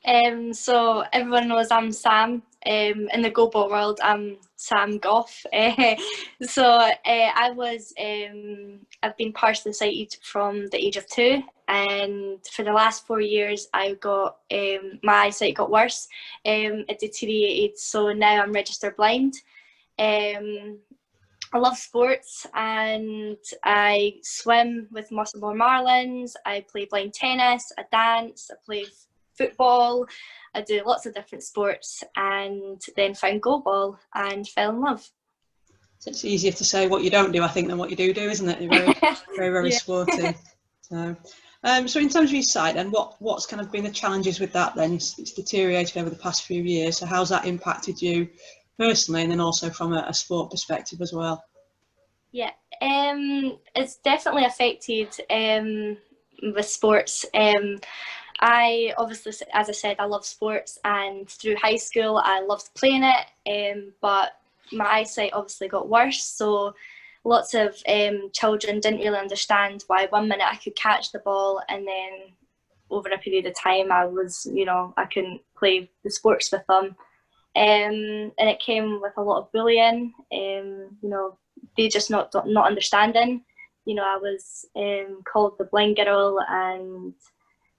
So everyone knows I'm Sam. In the goalball world, I'm Sam Gough. I've been partially sighted from the age of 2, and for the last 4 years, my eyesight got worse. It deteriorated, so now I'm registered blind. Um, I love sports, and I swim with Musselmore Marlins. I play blind tennis, I dance, I play football. I do lots of different sports, and then found goalball and fell in love. So it's easier to say what you don't do, I think, than what you do, isn't it? You're very, very Yeah. sporty. So in terms of your sight, then, what's kind of been the challenges with that then? It's deteriorated over the past few years. So how's that impacted you personally, and then also from a sport perspective as well? Yeah, it's definitely affected with sports. I obviously, as I said, I love sports, and through high school I loved playing it, but my eyesight obviously got worse, so lots of children didn't really understand why 1 minute I could catch the ball, and then over a period of time I couldn't play the sports with them. And it came with a lot of bullying, they just not understanding. I was called the blind girl, and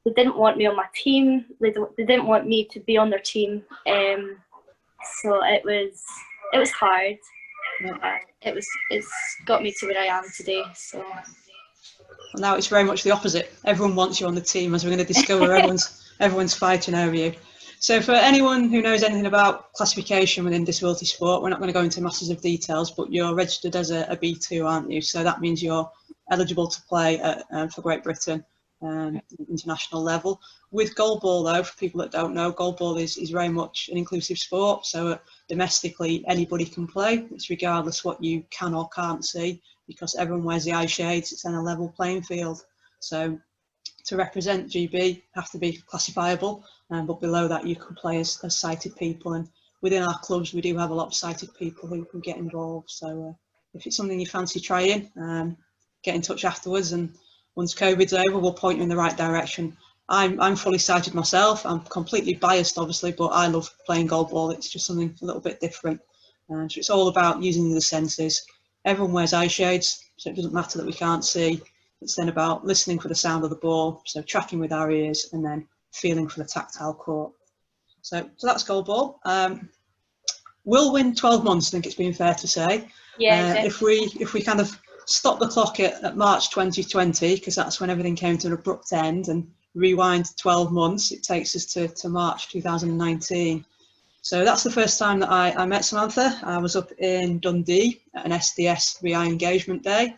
they didn't want me on my team. They didn't want me to be on their team. So it was hard. It's got me to where I am today. So. Well, now it's very much the opposite. Everyone wants you on the team, as we're going to discover. everyone's fighting over you. So for anyone who knows anything about classification within disability sport, we're not going to go into masses of details, but you're registered as a B2, aren't you? So that means you're eligible to play for Great Britain international level. With goalball, though, for people that don't know, goalball is very much an inclusive sport. So domestically, anybody can play. It's regardless what you can or can't see, because everyone wears the eye shades. It's on a level playing field. So to represent GB, have to be classifiable, but below that you can play as sighted people. And within our clubs, we do have a lot of sighted people who can get involved. So if it's something you fancy trying, get in touch afterwards, and once COVID's over, we'll point you in the right direction. I'm fully sighted myself. I'm completely biased, obviously, but I love playing goalball. It's just something a little bit different. So it's all about using the senses. Everyone wears eye shades, so it doesn't matter that we can't see. It's then about listening for the sound of the ball, so tracking with our ears, and then feeling for the tactile court. So that's goalball. We'll win 12 months, I think it's been fair to say. Yeah. If we kind of stop the clock at March 2020, because that's when everything came to an abrupt end, and rewind 12 months, it takes us to March 2019. So that's the first time that I met Samantha. I was up in Dundee at an SDS 3i engagement day,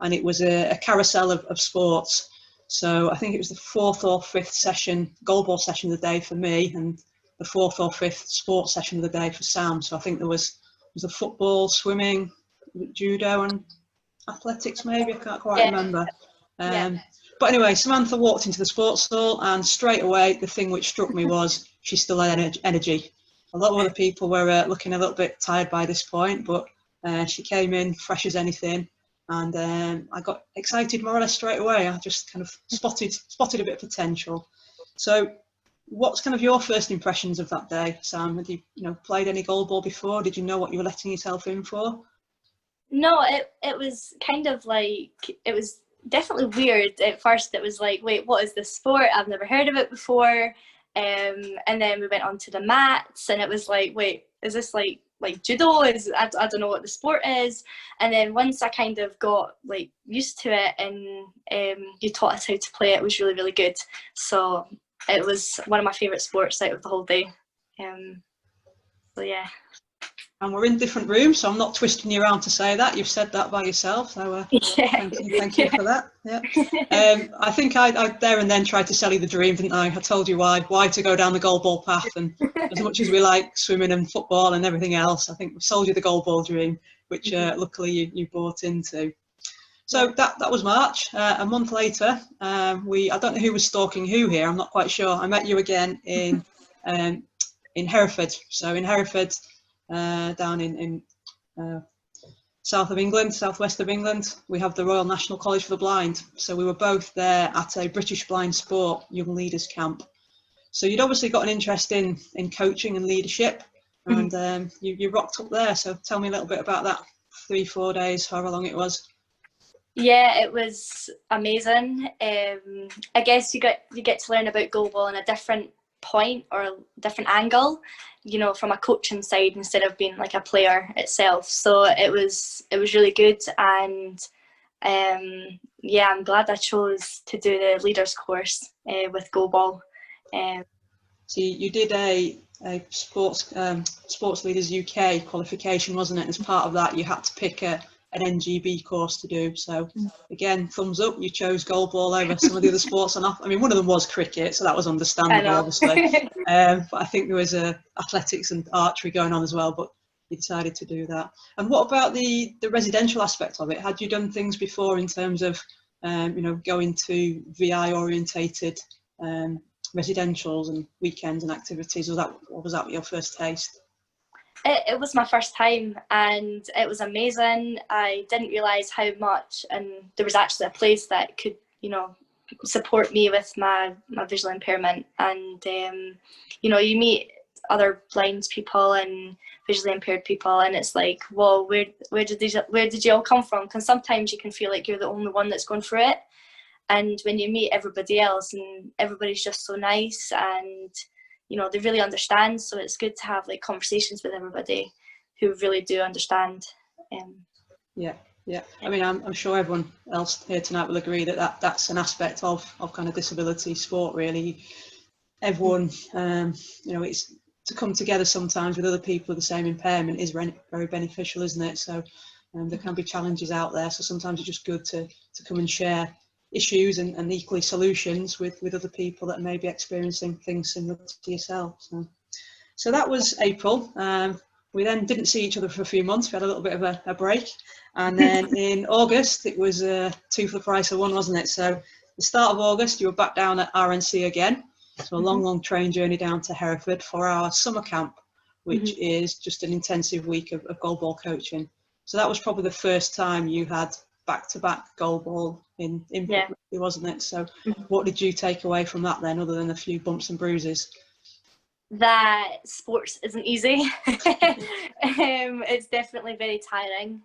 and it was a carousel of sports. So I think it was the 4th or 5th session, goalball session of the day for me, and the 4th or 5th sports session of the day for Sam. So I think there was a football, swimming, judo and athletics maybe, I can't quite remember. But anyway, Samantha walked into the sports hall, and straight away the thing which struck me was she still had energy. A lot of other people were looking a little bit tired by this point, but she came in fresh as anything, and I got excited more or less straight away. I just kind of spotted a bit of potential. So what's kind of your first impressions of that day, Sam? Had you played any goalball before? Did you know what you were letting yourself in for? No, it was kind of like, it was definitely weird at first. It was like, wait, what is this sport? I've never heard of it before. And then we went onto the mats, and it was like, wait, is this like judo? I don't know what the sport is. And then once I kind of got like used to it, and you taught us how to play it, was really, really good. So it was one of my favourite sports out of the whole day. So yeah. And we're in different rooms, so I'm not twisting you around to say that. You've said that by yourself, so thank you for that. Yeah. I think I there and then tried to sell you the dream, didn't I? I told you why to go down the goalball path, and as much as we like swimming and football and everything else, I think we sold you the goalball dream, which luckily you bought into. So that was March. A month later, I don't know who was stalking who here. I'm not quite sure. I met you again in Hereford. So in Hereford. Down in southwest of England, we have the Royal National College for the Blind. So we were both there at a British Blind Sport Young Leaders Camp. So you'd obviously got an interest in coaching and leadership, and you rocked up there. So tell me a little bit about that 3-4 days, however long it was. Yeah, it was amazing. I guess you get to learn about goalball in a different point or a different angle, you know, from a coaching side instead of being like a player itself. So it was really good, and yeah, I'm glad I chose to do the leaders course with Goldball. So you did a sports leaders UK qualification, wasn't it? And as part of that, you had to pick an NGB course to do. So again, thumbs up, you chose goalball over some of the other sports. And I mean, one of them was cricket, so that was understandable, obviously. But I think there was athletics and archery going on as well, but you decided to do that. And what about the residential aspect of it? Had you done things before in terms of you know, going to VI orientated residentials and weekends and activities? Was that your first taste? It was my first time, and it was amazing. I didn't realise how much, and there was actually a place that could, you know, support me with my visual impairment. And you know, you meet other blind people and visually impaired people, and it's like, whoa, where did you all come from? Because sometimes you can feel like you're the only one that's going through it. And when you meet everybody else, and everybody's just so nice, and you know, they really understand. So it's good to have like conversations with everybody who really do understand. Yeah. I mean, I'm sure everyone else here tonight will agree that that's an aspect of kind of disability sport. Really, everyone, you know, it's to come together sometimes with other people with the same impairment is very beneficial, isn't it? So there can be challenges out there. So sometimes it's just good to come and share issues and equally solutions with other people that may be experiencing things similar to yourself. So that was April. We then didn't see each other for a few months. We had a little bit of a break, and then in August it was 2 for the price of 1, wasn't it? So the start of August you were back down at RNC again, so a long train journey down to Hereford for our summer camp, which is just an intensive week of goalball coaching. So that was probably the first time you had back-to-back goalball in input, wasn't it? So what did you take away from that then, other than a few bumps and bruises? That sports isn't easy. It's definitely very tiring,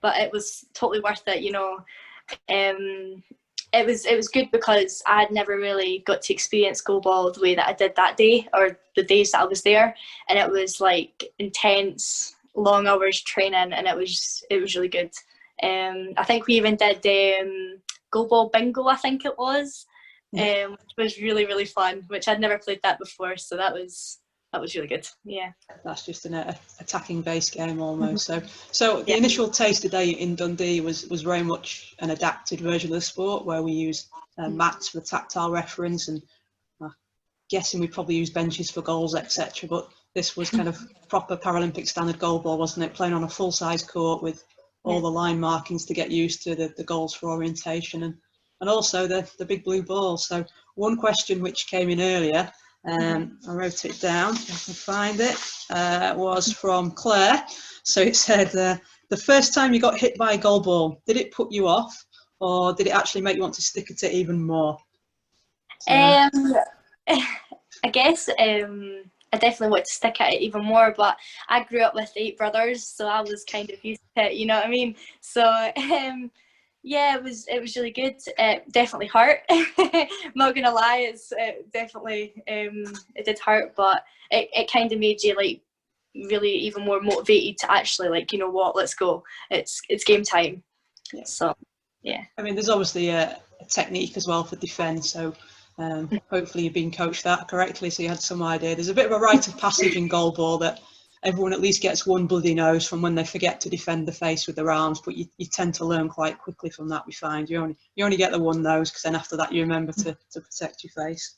but it was totally worth it, you know. It was good because I had never really got to experience goalball the way that I did that day, or the days that I was there, and it was like intense, long hours training, and it was really good. I think we even did goalball bingo, I think it was, which was really fun, which I'd never played that before, so that was really good. Yeah, that's just an attacking based game almost. So the initial taster day in Dundee was very much an adapted version of the sport, where we used mats for the tactile reference, and guessing we probably used benches for goals, etc. But this was kind of proper Paralympic standard goalball, wasn't it? Playing on a full size court with all the line markings to get used to the goals for orientation, and also the big blue ball. So one question which came in earlier, I wrote it down, if I can find it, was from Claire. So it said, the first time you got hit by a goalball, did it put you off, or did it actually make you want to stick at it even more? So, I guess I definitely want to stick at it even more, but I grew up with 8 brothers, so I was kind of used to it, you know what I mean? So yeah, it was really good. It definitely hurt. I'm not gonna lie, it definitely it did hurt, but it kind of made you like really even more motivated to actually, like, you know what, let's go. It's game time. Yeah. So yeah. I mean, there's obviously a technique as well for defence, so hopefully you've been coached that correctly, so you had some idea. There's a bit of a rite of passage in goalball that everyone at least gets one bloody nose from when they forget to defend the face with their arms, but you tend to learn quite quickly from that. We find you only get the one nose, because then after that you remember to protect your face.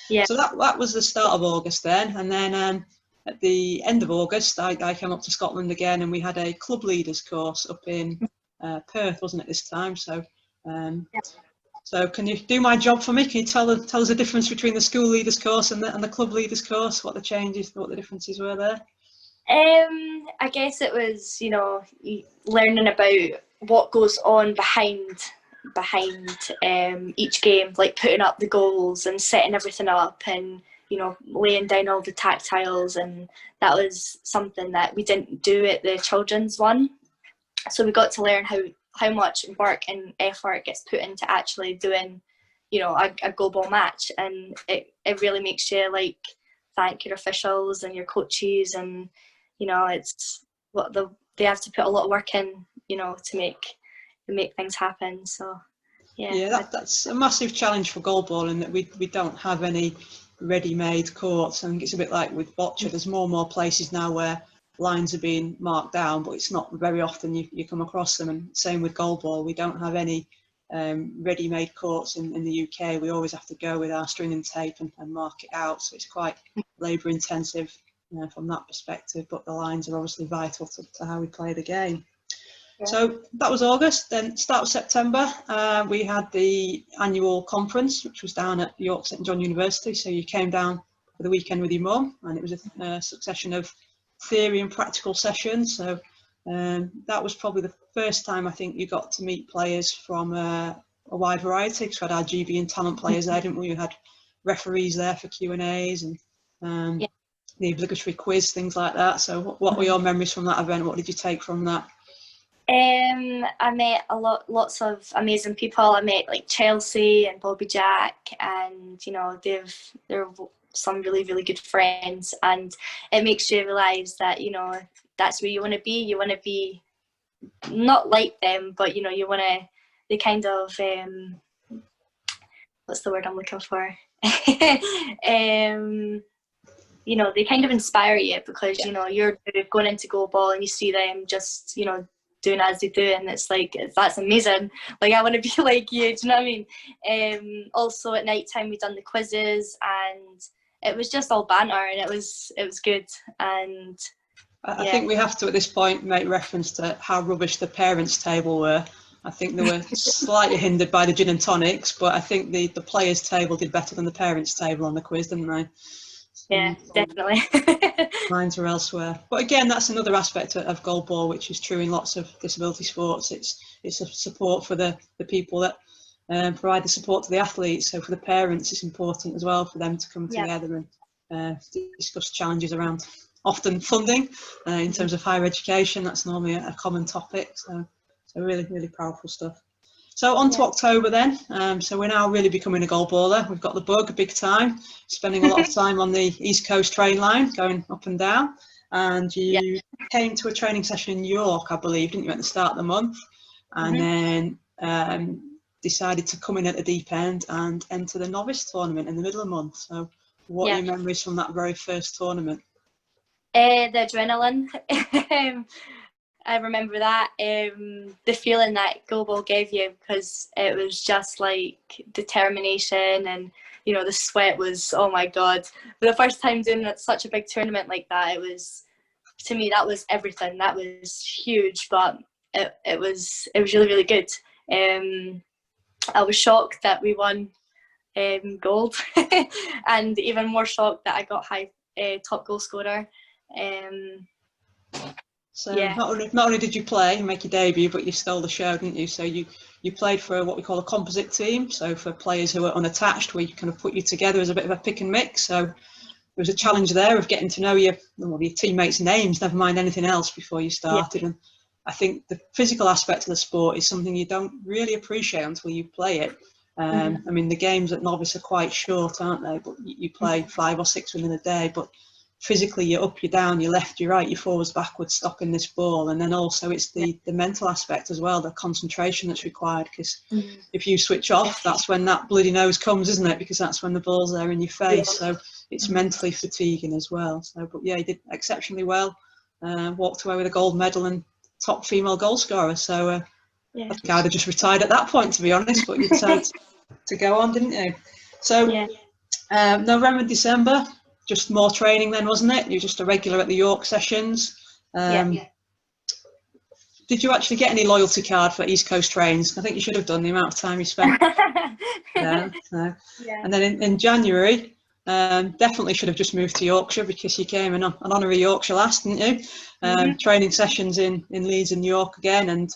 Yeah. So that was the start of August then, and then at the end of August I came up to Scotland again, and we had a club leaders course up in Perth, wasn't it, this time? So so can you do my job for me? Can you tell us the difference between the school leaders course and the club leaders course? What the changes, what the differences were there? I guess it was, you know, learning about what goes on behind behind each game, like putting up the goals and setting everything up, and laying down all the tactiles, and that was something that we didn't do at the children's one. So we got to learn how much work and effort gets put into actually doing a goalball match, and it really makes you like thank your officials and your coaches, and it's what they have to put a lot of work in to make things happen. So that's a massive challenge for goalball, in that we don't have any ready-made courts. I think it's a bit like with bocce. There's more and more places now where lines are being marked down, but it's not very often you come across them. And same with goalball, we don't have any ready-made courts in the UK. We always have to go with our string and tape and mark it out, so it's quite labour intensive from that perspective, but the lines are obviously vital to how we play the game. So that was August. Then start of September, we had the annual conference, which was down at York St John University. So you came down for the weekend with your mum, and it was a succession of theory and practical sessions. So that was probably the first time I think you got to meet players from a wide variety, because we had our GB and talent players there, didn't we? We had referees there for Q&As and the obligatory quiz, things like that. So what were your memories from that event? What did you take from that? I met lots of amazing people. I met like Chelsea and Bobby Jack, and they're some really, really good friends, and it makes you realise that that's where you want to be. You want to be not like them, but you want to, they kind of what's the word I'm looking for? They kind of inspire you, because you're going into goalball and you see them just doing as they do, and it's like, that's amazing. Like, I want to be like you. Do you know what I mean? Also at night time we done the quizzes, and it was just all banter, and it was good. And I think we have to at this point make reference to how rubbish the parents' table were. I think they were slightly hindered by the gin and tonics, but I think the players' table did better than the parents' table on the quiz, didn't they? Yeah, definitely. Minds were elsewhere. But again, that's another aspect of goalball, which is true in lots of disability sports. It's a support for the people that provide the support to the athletes. So for the parents, it's important as well for them to come together and discuss challenges around often funding in terms of higher education. That's normally a common topic. So really, really powerful stuff. So on to October then. So we're now really becoming a goalballer. We've got the bug big time, spending a lot of time on the East Coast train line, going up and down. And you came to a training session in York, I believe, didn't you, at the start of the month? And then decided to come in at the deep end and enter the novice tournament in the middle of the month. So what are your memories from that very first tournament? The adrenaline. I remember that, the feeling that goalball gave you, because it was just like determination, and the sweat was, oh my god. For the first time doing such a big tournament like that, it was, to me, that was everything. That was huge, but it was really, really good. I was shocked that we won gold, and even more shocked that I got top goal scorer. So not only did you play and make your debut, but you stole the show, didn't you? So you played for what we call a composite team. So for players who are unattached, we kind of put you together as a bit of a pick and mix. So there was a challenge there of getting to know your teammates' names, never mind anything else, before you started. And I think the physical aspect of the sport is something you don't really appreciate until you play it. I mean, the games at novice are quite short, aren't they? But you play 5 or 6 within a day. But physically, you're up, you're down, you're left, you're right, you're forwards, backwards, stopping this ball. And then also it's the mental aspect as well, the concentration that's required, because if you switch off, that's when that bloody nose comes, isn't it? Because that's when the ball's there in your face. So it's mentally fatiguing as well. So, but yeah, you did exceptionally well. Walked away with a gold medal and top female goal scorer. So I think I'd have just retired at that point, to be honest, but you decided to go on, didn't you? So November, December, just more training then, wasn't it? You're just a regular at the York sessions. Did you actually get any loyalty card for East Coast trains? I think you should have done, the amount of time you spent. And then in January, definitely should have just moved to Yorkshire, because you came an honorary Yorkshire lass, didn't you? Training sessions in Leeds and York again, and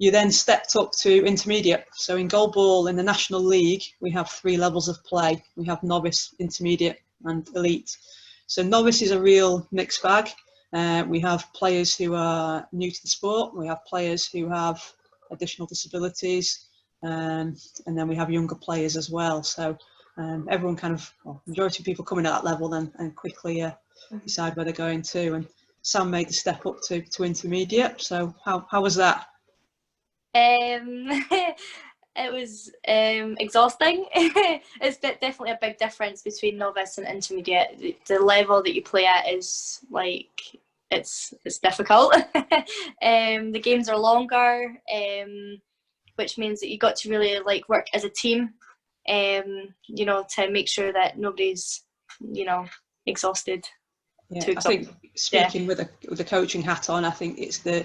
you then stepped up to intermediate. So in goalball, in the National League, we have 3 levels of play. We have novice, intermediate and elite. So novice is a real mixed bag. We have players who are new to the sport. We have players who have additional disabilities. And then we have younger players as well. So everyone kind of, well, majority of people coming at that level then and quickly decide where they're going to. And Sam made the step up to intermediate. So how was that? It was exhausting. It's definitely a big difference between novice and intermediate. The level that you play at is like it's difficult. The games are longer, which means that you got to really like work as a team, you know, to make sure that nobody's, you know, exhausted. Yeah, I think speaking with the coaching hat on, I think it's the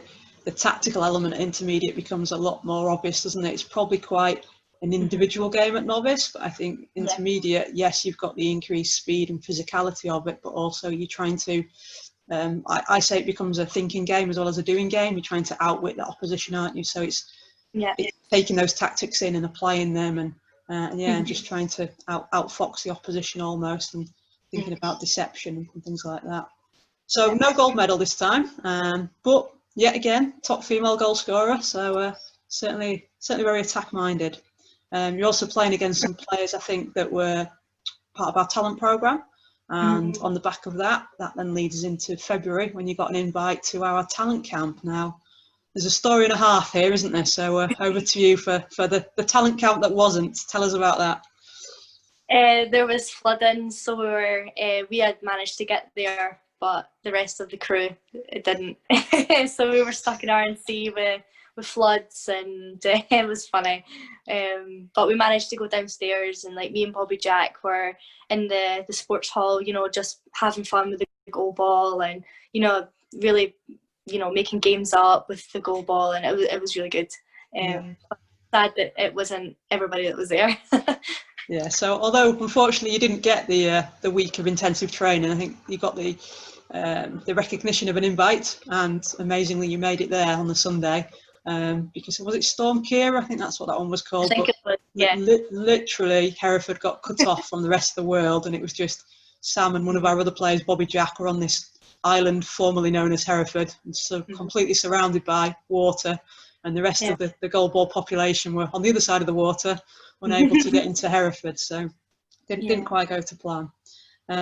tactical element at intermediate becomes a lot more obvious, doesn't it? It's probably quite an individual game at novice, but I think intermediate, yes, you've got the increased speed and physicality of it, but also you're trying to, I say it becomes a thinking game as well as a doing game. You're trying to outwit the opposition, aren't you? So it's taking those tactics in and applying them and just trying to outfox the opposition almost, and thinking about deception and things like that. So no gold medal this time, but yet again, top female goal scorer. So certainly very attack minded. You're also playing against some players, I think, that were part of our talent programme. And on the back of that then leads us into February when you got an invite to our talent camp. Now, there's a story and a half here, isn't there? So over to you for the talent camp that wasn't. Tell us about that. There was flooding, so we had managed to get there, but the rest of the crew didn't. So we were stuck in R&C with floods, and it was funny. But we managed to go downstairs, and like me and Bobby Jack were in the sports hall, you know, just having fun with the goalball, and you know, really, you know, making games up with the goalball, and it was really good. Sad that it wasn't everybody that was there. Yeah, so although unfortunately you didn't get the week of intensive training, I think you got the recognition of an invite, and amazingly you made it there on the Sunday, because was it Storm Kira? I think that's what that one was called. I think it was, yeah. Literally Hereford got cut off from the rest of the world, and it was just Sam and one of our other players, Bobby Jack, were on this island formerly known as Hereford, and so completely surrounded by water, and the rest of the goalball population were on the other side of the water, unable to get into Hereford, so didn't quite go to plan.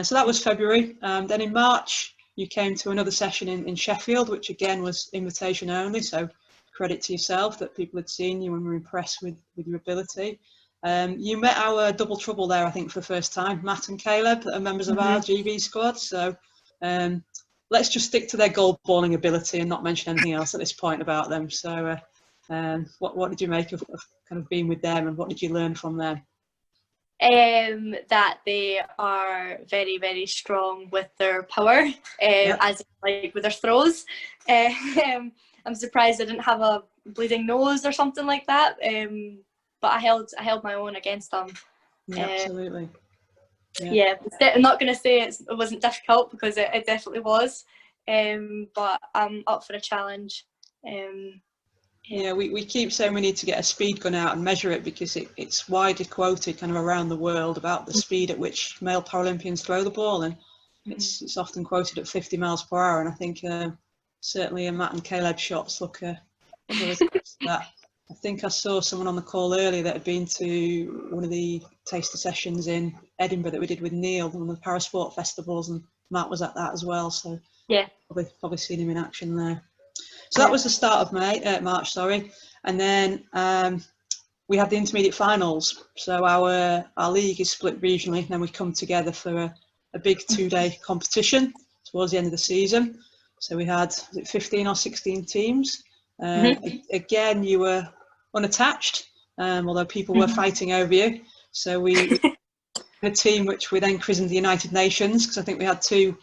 So that was February. Then in March you came to another session in Sheffield, which again was invitation only, so credit to yourself that people had seen you and were impressed with your ability. You met our double trouble there, I think, for the first time, Matt and Caleb, that are members of our GB squad. So let's just stick to their goalballing ability and not mention anything else at this point about them. So what did you make of kind of being with them, and what did you learn from them? That they are very, very strong with their power, as like with their throws. I'm surprised I didn't have a bleeding nose or something like that. But I held my own against them. Yeah, absolutely. I'm not going to say it wasn't difficult, because it definitely was. But I'm up for a challenge. Yeah, we keep saying we need to get a speed gun out and measure it, because it's widely quoted kind of around the world about the speed at which male Paralympians throw the ball, and it's often quoted at 50 miles per hour. And I think certainly Matt and Caleb's shots look really close to that. I think I saw someone on the call earlier that had been to one of the taster sessions in Edinburgh that we did with Neil, one of the Parasport festivals, and Matt was at that as well. So yeah, probably seen him in action there. So that was the start of March, sorry. And then we had the intermediate finals. So our league is split regionally, and then we come together for a big 2-day competition towards the end of the season. So we had 15 or 16 teams. Again, you were unattached, although people were fighting over you. So we had a team which we then christened the United Nations, because I think we had 2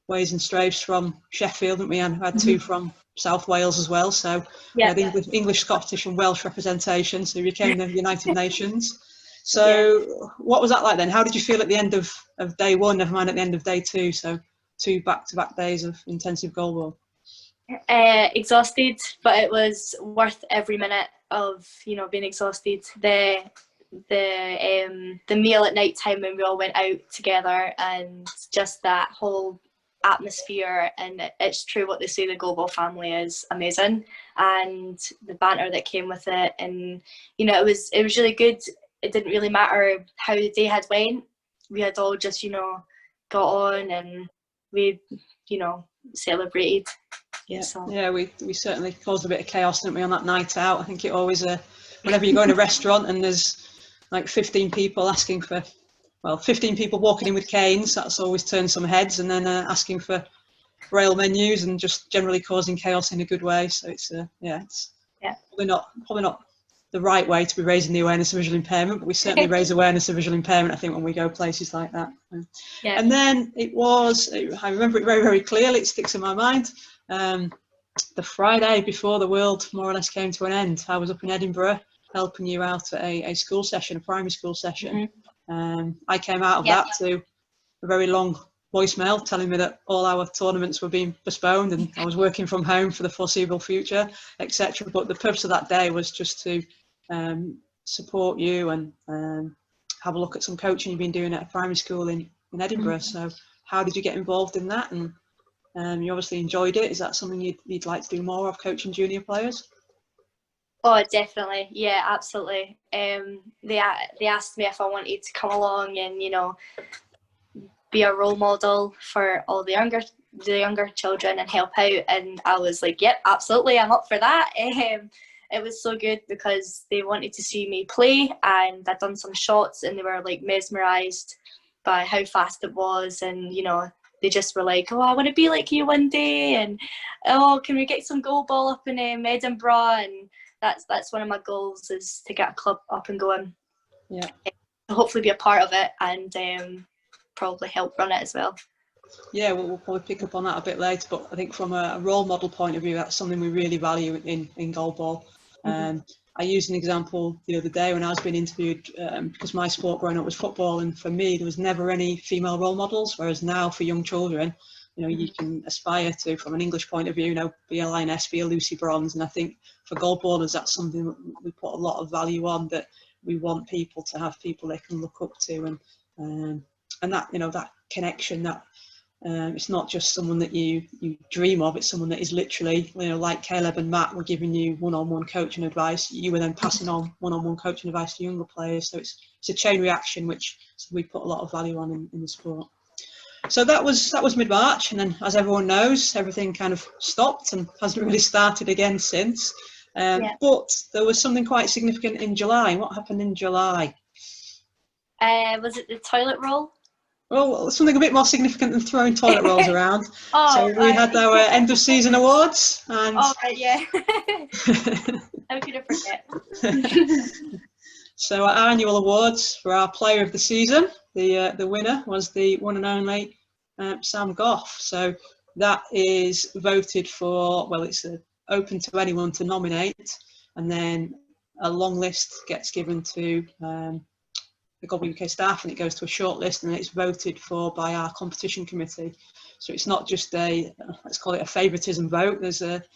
ways and strafes from Sheffield, and we had 2 from South Wales as well. So we had English, Scottish and Welsh representation, so we became the United Nations. So what was that like then? How did you feel at the end of day 1, never mind at the end of day 2? So 2 back-to-back days of intensive goalball. Exhausted, but it was worth every minute of being exhausted. The meal at night time when we all went out together, and just that whole atmosphere. And it's true what they say, the Goldball family is amazing, and the banter that came with it, and it was really good. It didn't really matter how the day had went. We had all just got on, and we celebrated. Yeah, so. yeah, we certainly caused a bit of chaos, didn't we, on that night out? I think it always, whenever you go in a restaurant and there's like 15 people asking for, 15 people walking in with canes, that's always turned some heads, and then asking for braille menus and just generally causing chaos in a good way. So it's probably not the right way to be raising the awareness of visual impairment, but we certainly raise awareness of visual impairment, I think, when we go places like that. Yeah. And then I remember it very, very clearly, it sticks in my mind. The Friday before the world more or less came to an end, I was up in Edinburgh helping you out at a school session, a primary school session. I came out of that to a very long voicemail telling me that all our tournaments were being postponed and I was working from home for the foreseeable future, etc. But the purpose of that day was just to support you and have a look at some coaching you've been doing at a primary school in Edinburgh. So how did you get involved in that? And you obviously enjoyed it. Is that something you'd like to do more of, coaching junior players? Oh, definitely. Yeah, absolutely. They asked me if I wanted to come along and be a role model for all the younger children and help out, and I was like, yep, absolutely, I'm up for that. It was so good because they wanted to see me play, and I'd done some shots and they were like mesmerized by how fast it was, and they just were like, oh, I want to be like you one day, and oh, can we get some goalball up in Edinburgh? And that's one of my goals, is to get a club up and going. Yeah. Hopefully be a part of it, and probably help run it as well. Yeah, we'll probably pick up on that a bit later, but I think from a role model point of view, that's something we really value in goalball. I used an example the other day when I was being interviewed, because my sport growing up was football, and for me there was never any female role models, whereas now for young children, you can aspire to, from an English point of view, be a lioness, be a Lucy Bronze. And I think for goalballers, that's something that we put a lot of value on, that we want people to have people they can look up to, and that that connection, that it's not just someone that you dream of, it's someone that is literally, like Caleb and Matt were giving you one-on-one coaching advice, you were then passing on one-on-one coaching advice to younger players. So it's a chain reaction, which we put a lot of value on in the sport. So that was mid-March, and then, as everyone knows, everything kind of stopped and hasn't really started again since. But there was something quite significant in July. What happened in July? Was it the toilet roll? Well, something a bit more significant than throwing toilet rolls around. So we had our end of season awards. And yeah. How could I forget? So our annual awards for our player of the season, the winner was the one and only Sam Gough. So that is voted for, it's open to anyone to nominate, and then a long list gets given to the Goldball UK staff, and it goes to a short list, and it's voted for by our competition committee. So it's not just let's call it a favouritism vote. There's it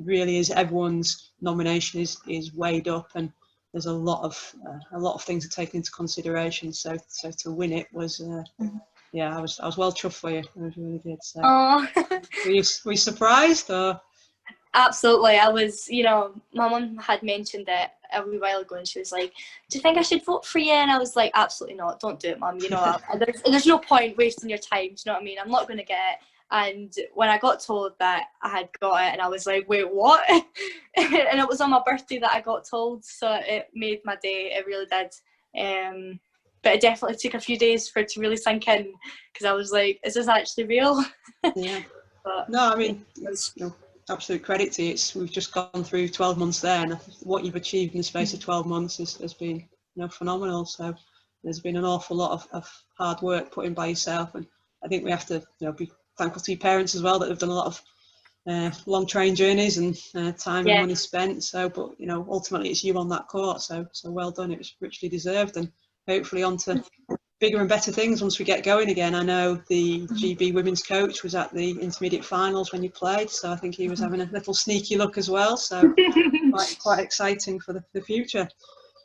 really is, everyone's nomination is weighed up, and there's a lot of things are taken into consideration. So to win it was I was well chuffed for you. I really did. So were you surprised, or? Absolutely. I was, my mum had mentioned it a wee while ago, and she was like, do you think I should vote for you? And I was like, absolutely not, don't do it, Mum. There's no point wasting your time, do you know what I mean? I'm not going to get it. And when I got told that I had got it, and I was like, wait, what? And it was on my birthday that I got told, so it made my day. It really did. But it definitely took a few days for it to really sink in, because I was like, is this actually real? Yeah. No, I mean, absolute credit to you. We've just gone through 12 months there, and what you've achieved in the space of 12 months has been phenomenal. So there's been an awful lot of hard work put in by yourself, and I think we have to be thankful to your parents as well, that have done a lot of long train journeys and time and money spent. So but ultimately it's you on that court, so well done. It was richly deserved, and hopefully on to bigger and better things once we get going again. I know the GB women's coach was at the intermediate finals when you played, so I think he was having a little sneaky look as well. So quite exciting for the future.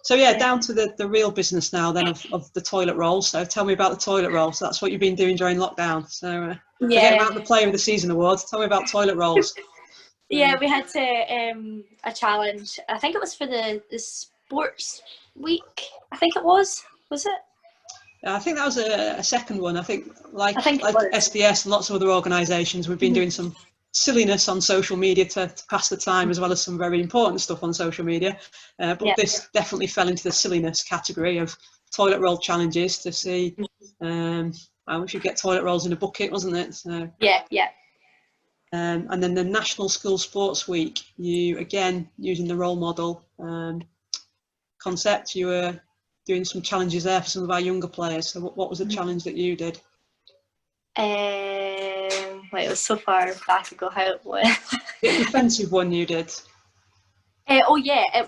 So yeah, down to the real business now then of the toilet rolls. So tell me about the toilet rolls. That's what you've been doing during lockdown. So forget about the Player of the Season awards. Tell me about toilet rolls. Yeah, we had a challenge. I think it was for the sports week. I think it was. Was it? I think that was a second one. I think like was. SDS and lots of other organisations, we've been doing some silliness on social media to pass the time, as well as some very important stuff on social media. But this definitely fell into the silliness category of toilet roll challenges to see how we should get toilet rolls in a bucket, wasn't it? So, yeah. And then the National School Sports Week, you again using the role model concept, you were doing some challenges there for some of our younger players. So what was the challenge that you did? It was so far back ago how it was. The defensive one you did. It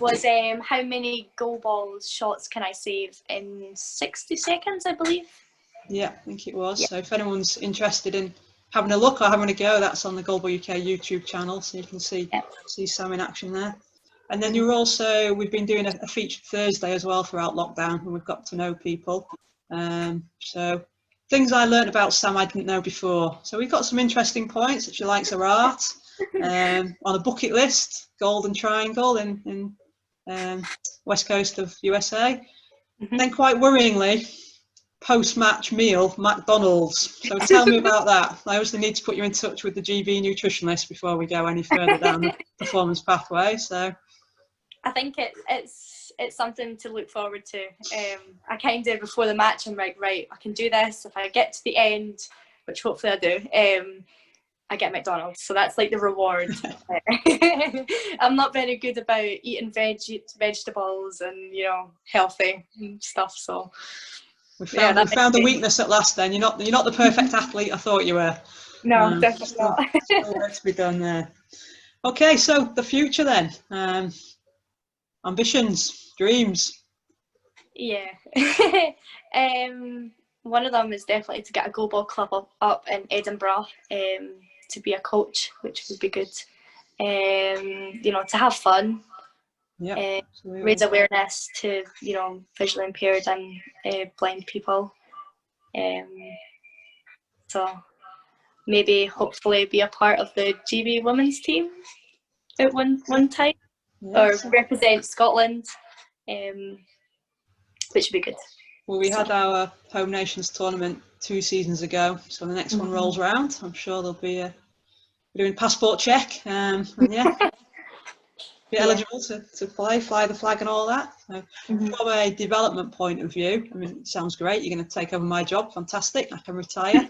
was how many goalball shots can I save in 60 seconds, I believe. Yeah, I think it was. So if anyone's interested in having a look or having a go, that's on the Goldball UK YouTube channel, so you can see Sam in action there. And then we've been doing a featured Thursday as well throughout lockdown, and we've got to know people. So things I learned about Sam I didn't know before. So we've got some interesting points that she likes her art. On a bucket list, Golden Triangle in west coast of USA. Then quite worryingly, post-match meal, McDonald's. So tell me about that. I obviously need to put you in touch with the GB nutritionist before we go any further down the performance pathway. So I think it's something to look forward to. I kind of before the match, I'm like, right, I can do this. If I get to the end, which hopefully I do, I get McDonald's. So that's like the reward. I'm not very good about eating vegetables and healthy stuff. So we found the weakness at last. Then you're not the perfect athlete I thought you were. No, definitely not. Still work to be done there. Okay, so the future then. Ambitions, dreams. Yeah. One of them is definitely to get a goalball club up in Edinburgh, to be a coach, which would be good. To have fun. Yeah. Raise awareness to visually impaired and blind people. So maybe hopefully be a part of the GB women's team at one time, or represent Scotland, which would be good. Well, we had our Home Nations tournament 2 seasons ago, so the next one rolls round. I'm sure they'll be doing passport check, and be eligible to play, fly the flag and all that. So from a development point of view, I mean, it sounds great. You're going to take over my job. Fantastic. I can retire.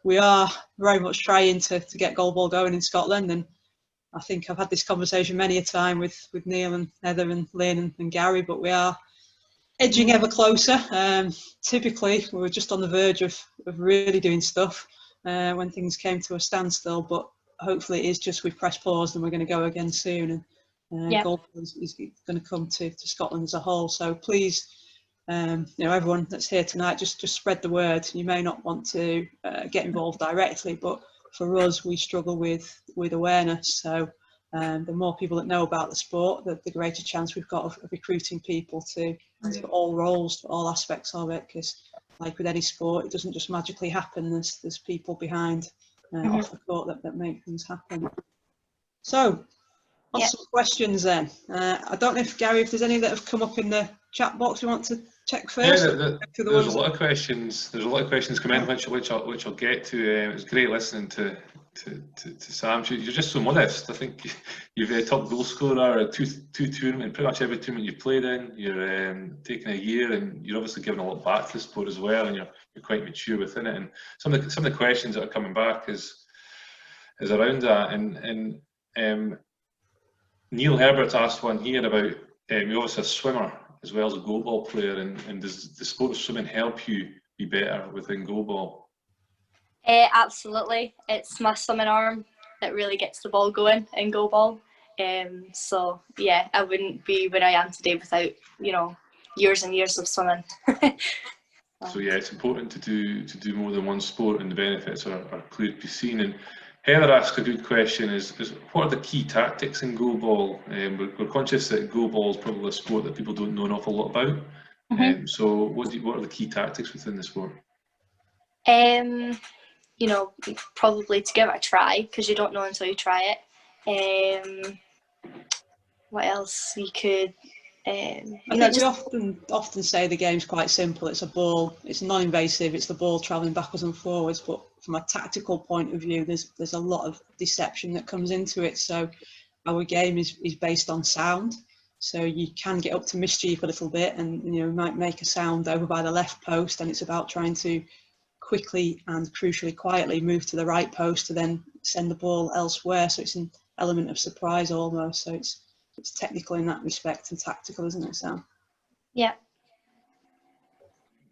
We are very much trying to get goalball going in Scotland, and I think I've had this conversation many a time with Neil and Heather and Lynn and Gary, but we are edging ever closer. Typically, we were just on the verge of really doing stuff when things came to a standstill, but hopefully it is just we've pressed pause and we're going to go again soon, and goalball is going to come to Scotland as a whole. So please, everyone that's here tonight, just spread the word. You may not want to get involved directly, but for us, we struggle with awareness. So the more people that know about the sport, the greater chance we've got of recruiting people to all roles, to all aspects of it. Because like with any sport, it doesn't just magically happen. There's people behind off the court that make things happen. So on some questions then. I don't know if Gary, if there's any that have come up in the chat box you want to check first. There's a lot of questions. There's a lot of questions come in, which I'll get to. It was great listening to Sam. You're just so modest. I think you've a top goal scorer, two tournament, pretty much every tournament you've played in. You're taking a year, and you're obviously giving a lot back to the sport as well, and you're quite mature within it. And some of the questions that are coming back is around that. And Neil Herbert asked one here about you're obviously a swimmer as well as a goalball player, and does the sport of swimming help you be better within goalball? Absolutely. It's my swimming arm that really gets the ball going in goalball. So yeah, I wouldn't be where I am today without years and years of swimming. So yeah, it's important to do more than one sport, and the benefits are clear to be seen. And Heather asked a good question: is what are the key tactics in goalball? We're conscious that goalball is probably a sport that people don't know an awful lot about. So what are the key tactics within the sport? You know, probably to give it a try, because you don't know until you try it. What else you could? I think we often say the game's quite simple. It's a ball. It's non-invasive. It's the ball travelling backwards and forwards. But from a tactical point of view, there's a lot of deception that comes into it. So our game is based on sound. So you can get up to mischief a little bit, and you might make a sound over by the left post, and it's about trying to quickly and crucially quietly move to the right post to then send the ball elsewhere. So it's an element of surprise almost. So it's technical in that respect and tactical, isn't it, Sam? Yeah.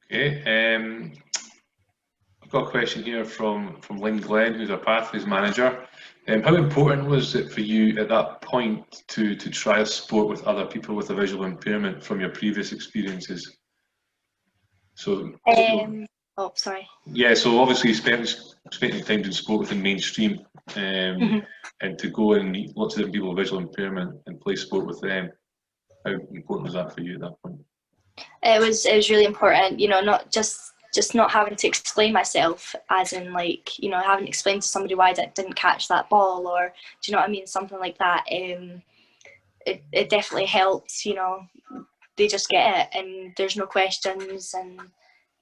Okay. I've got a question here from Lynn Glenn, who's our Pathways manager. How important was it for you at that point to try a sport with other people with a visual impairment from your previous experiences? So. Oh, sorry. Yeah, so obviously you spent time doing sport within mainstream, and to go and meet lots of different people with visual impairment and play sport with them. How important was that for you at that point? It was really important, not just not having to explain myself, as in having to explain to somebody why I didn't catch that ball, or do you know what I mean, something like that. It definitely helps, they just get it and there's no questions, and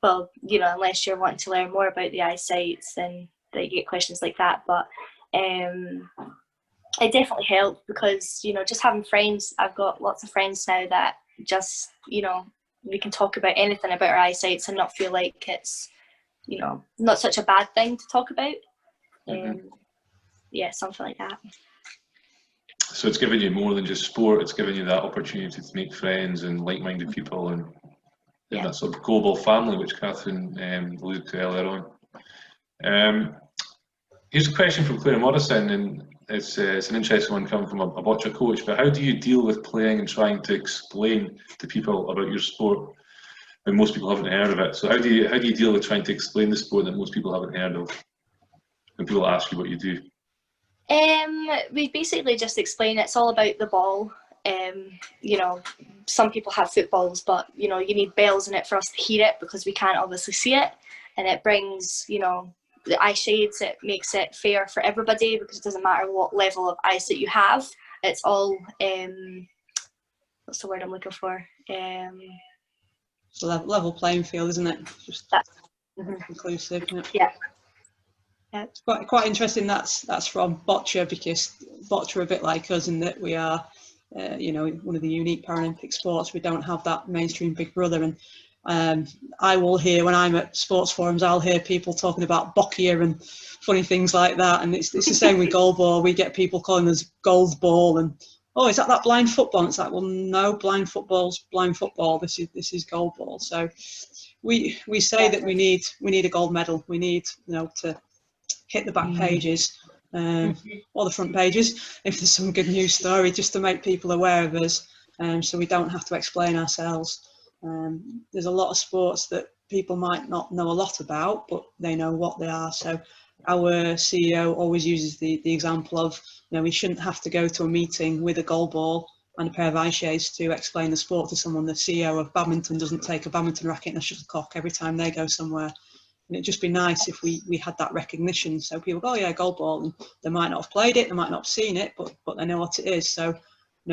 well, unless you're wanting to learn more about the eyesight, then they get questions like that. But it definitely helped because, just having friends, I've got lots of friends now that just, we can talk about anything about our eyesight and not feel like it's, not such a bad thing to talk about. Yeah, something like that. So it's given you more than just sport, it's given you that opportunity to make friends and like-minded people and that sort of global family, which Kathryn alluded to earlier on. Here's a question from Claire Morrison, and it's an interesting one coming from a boccia coach, but how do you deal with playing and trying to explain to people about your sport when most people haven't heard of it? So how do you deal with trying to explain the sport that most people haven't heard of when people ask you what you do? We basically just explain it's all about the ball. Some people have footballs, but you need bells in it for us to hear it because we can't obviously see it, and it brings the eye shades. It makes it fair for everybody because it doesn't matter what level of eyesight you have. It's all what's the word I'm looking for? It's a level playing field, isn't it? Just inclusive. Yeah. It's quite interesting. That's from boccia, because boccia are a bit like us in that we are, one of the unique Paralympic sports. We don't have that mainstream big brother, and I will hear when I'm at sports forums, I'll hear people talking about boccia and funny things like that. And it's the same with goalball. We get people calling us Goldball and is that blind football? And it's like, well, no, blind football's blind football. This is goalball. So we say that we need a gold medal. We need to hit the back pages or the front pages if there's some good news story, just to make people aware of us, so we don't have to explain ourselves. There's a lot of sports that people might not know a lot about, but they know what they are. So our CEO always uses the example of, we shouldn't have to go to a meeting with a goalball and a pair of eye shades to explain the sport to someone. The CEO of badminton doesn't take a badminton racket and a shuttlecock every time they go somewhere. And it'd just be nice if we had that recognition, so people go, oh yeah, goalball, and they might not have played it, they might not have seen it, but they know what it is. So,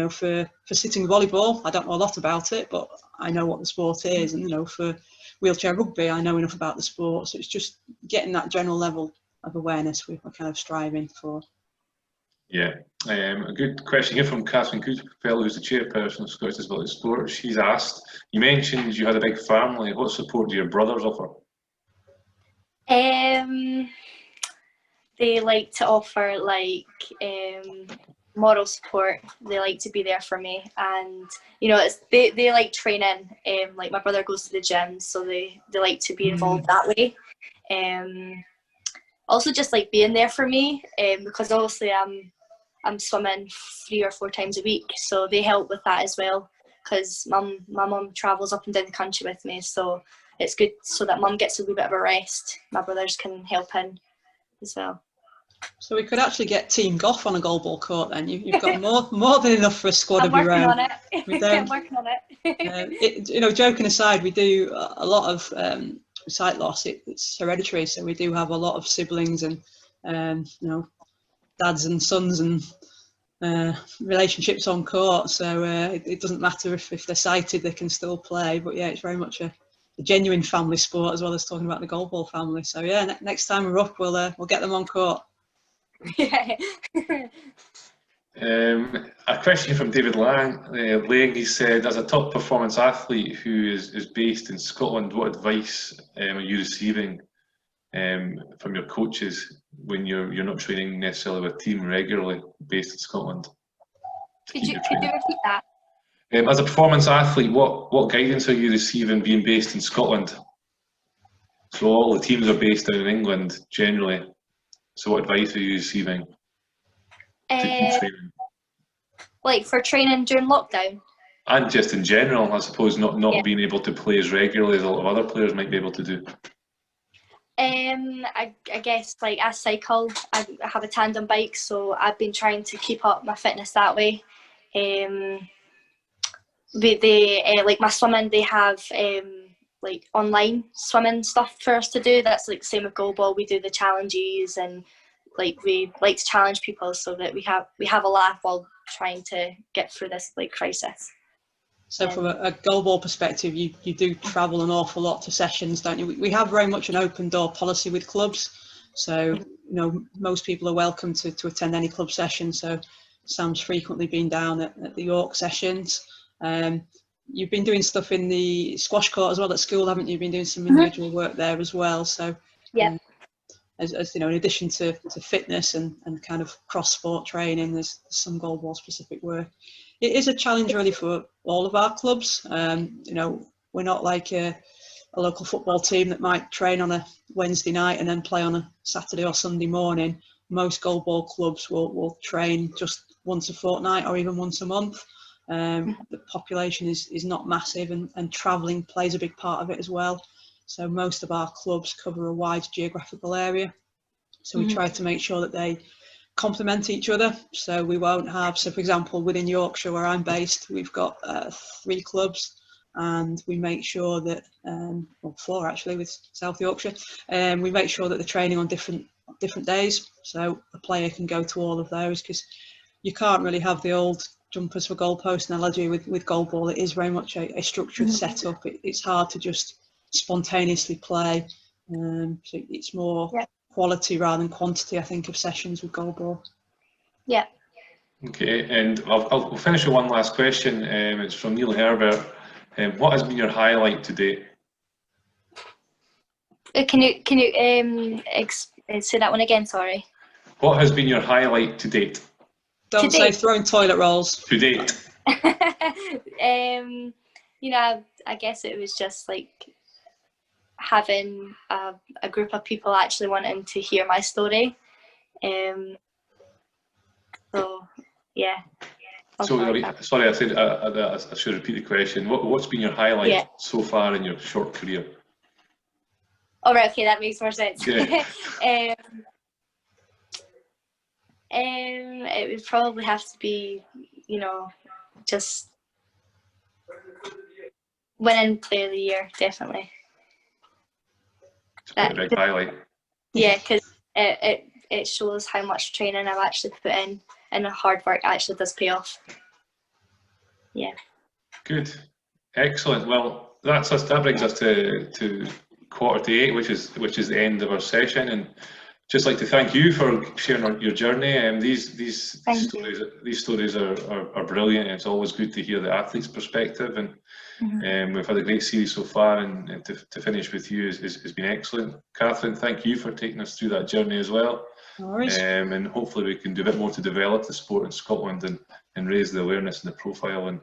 for sitting volleyball, I don't know a lot about it, but I know what the sport is, and for wheelchair rugby, I know enough about the sport. So it's just getting that general level of awareness we're kind of striving for. Yeah, a good question here from Kathryn Fielding, who's the chairperson of Scottish Disability Sport. She's asked, you mentioned you had a big family. What support do your brothers offer? They like to offer moral support. They like to be there for me, and they like training. Like my brother goes to the gym, so they like to be involved that way. Also just like being there for me, because obviously I'm swimming 3 or 4 times a week, so they help with that as well. Because my mum travels up and down the country with me, so it's good so that mum gets a wee bit of a rest. My brothers can help in as well. So we could actually get Team Gough on a goalball court then. You've got more than enough for a squad of your own. I'm working on it. You know, joking aside, we do a lot of sight loss. It's hereditary, so we do have a lot of siblings and you know, dads and sons and relationships on court. So it doesn't matter if they're sighted, they can still play. But yeah, it's very much a genuine family sport, as well as talking about the goalball family. So yeah, next time we're up, we'll get them on court. Yeah. A question from David Lang. He said, as a top performance athlete who is based in Scotland, what advice are you receiving from your coaches when you're not training necessarily with a team regularly based in Scotland? Could you repeat that? As a performance athlete, what guidance are you receiving being based in Scotland? So all the teams are based down in England generally. So what advice are you receiving to keep training? Like for training during lockdown? And just in general, I suppose, not being able to play as regularly as a lot of other players might be able to do. I guess like I cycle, I have a tandem bike, so I've been trying to keep up my fitness that way. Like my swimming, they have like online swimming stuff for us to do. That's like the same with goalball. We do the challenges, and like we like to challenge people so that we have a laugh while trying to get through this like crisis. So from a goalball perspective, you do travel an awful lot to sessions, don't you? We have very much an open door policy with clubs. So, you know, most people are welcome to attend any club session. So Sam's frequently been down at the York sessions. You've been doing stuff in the squash court as well at school, haven't you? Been doing some individual work there as well. So yeah, as you know, in addition to fitness and kind of cross sport training, there's some goalball specific work. It is a challenge really for all of our clubs. You know, we're not like a local football team that might train on a Wednesday night and then play on a Saturday or Sunday morning. Most goalball clubs will train just once a fortnight or even once a month. The population is not massive, and travelling plays a big part of it as well. So most of our clubs cover a wide geographical area. So we try to make sure that they complement each other. So we won't have, so for example, within Yorkshire where I'm based, we've got 3 clubs, and we make sure that, well, 4 actually with South Yorkshire, we make sure that they're training on different days. So a player can go to all of those, because you can't really have the old jumpers for goalpost analogy with goalball. It is very much a structured setup. It's hard to just spontaneously play. So it's more quality rather than quantity, I think, of sessions with goalball. Yeah. Okay, and I'll finish with one last question. It's from Neil Herbert. What has been your highlight to date? Can you say that one again? Sorry. What has been your highlight to date? Don't say throwing toilet rolls. To date. You know, I guess it was just like having a group of people actually wanting to hear my story. So yeah. Sorry, I said I should repeat the question. What's been your highlight so far in your short career? All right, okay, that makes more sense. Yeah. It would probably have to be, you know, just winning Player of the Year, definitely. It's quite a big highlight. Yeah, because it shows how much training I've actually put in, and the hard work actually does pay off. Yeah. Good, excellent. Well, that brings us to 7:45, which is the end of our session, and just like to thank you for sharing your journey. These stories are brilliant. It's always good to hear the athlete's perspective, and we've had a great series so far, and to finish with you has been excellent. Kathryn, thank you for taking us through that journey as well. No worries. And hopefully we can do a bit more to develop the sport in Scotland and raise the awareness and the profile, and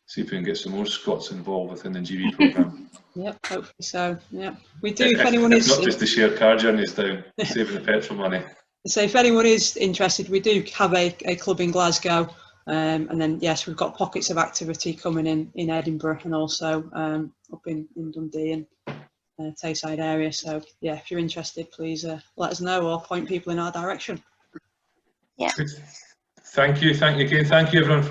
see if we can get some more Scots involved within the GB programme. Yep, hopefully so. Yeah, we do. If anyone is not just to share car journeys down, saving the petrol money. So if anyone is interested, we do have a club in Glasgow, and then yes, we've got pockets of activity coming in Edinburgh, and also up in Dundee, and Tayside area. So yeah, if you're interested, please let us know or point people in our direction. Yeah. Thank you again. Thank you everyone for